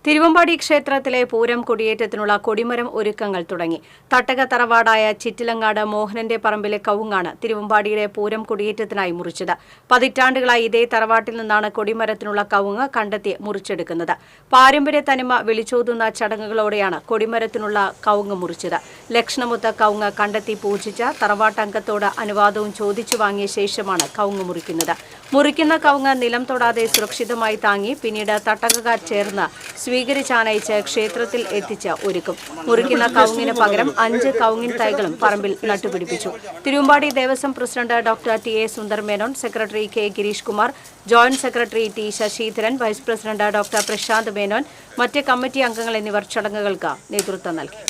തിരുവമ്പാടി ക്ഷേത്രത്തിലെ പൂരം കൊടിയേറ്റത്തിനുള്ള കൊടിമരം ഒരുക്കങ്ങൾ തുടങ്ങി. തട്ടക തറവാടായ ചിറ്റിലങ്ങാട് മോഹനന്റെ പറമ്പിലെ കവുങ്ങാണ് തിരുവമ്പാടിയുടെ പൂരം കൊടിയേറ്റത്തിനായി മുറിച്ചത്. പതിറ്റാണ്ടുകളായി ഇതേ തറവാട്ടിൽ നിന്നാണ് കൊടിമരത്തിനുള്ള കവുങ്ങ് കണ്ടെത്തി മുറിച്ചെടുക്കുന്നത്. പാരമ്പര്യ തനിമ വിളിച്ചോതുന്ന ചടങ്ങുകളോടെയാണ് കൊടിമരത്തിനുള്ള കവുങ്ങ് മുറിച്ചത്. ലക്ഷണമൊത്ത കവുങ്ങ് കണ്ടെത്തി പൂജിച്ച തറവാട്ടംഗത്തോട് അനുവാദവും ചോദിച്ചു വാങ്ങിയ ശേഷമാണ് കവുങ്ങ് മുറിക്കുന്നത്. മുറിക്കുന്ന കവുങ്ങ് നിലം തൊടാതെ സുരക്ഷിതമായി താങ്ങി പിന്നീട് തട്ടകക്കാർ ചേർന്ന് സ്വീകരിച്ചാനയിച്ച് ക്ഷേത്രത്തിൽ എത്തിച്ച് ഒരുക്കും. മുറിക്കുന്ന കവുങ്ങിന് പകരം 5 കവുങ്ങിൻ തൈകളും പറമ്പിൽ നട്ടുപിടിപ്പിച്ചു. Thiruvambadi Devaswom president doctor T A. Sundar Menon, secretary K. Girish Kumar, joint secretary T. Sasidharan, vice president doctor Prashanth Menon, മറ്റ് കമ്മിറ്റി അംഗങ്ങൾ എന്നിവർ ചടങ്ങുകൾക്ക് നേതൃത്വം നൽകി.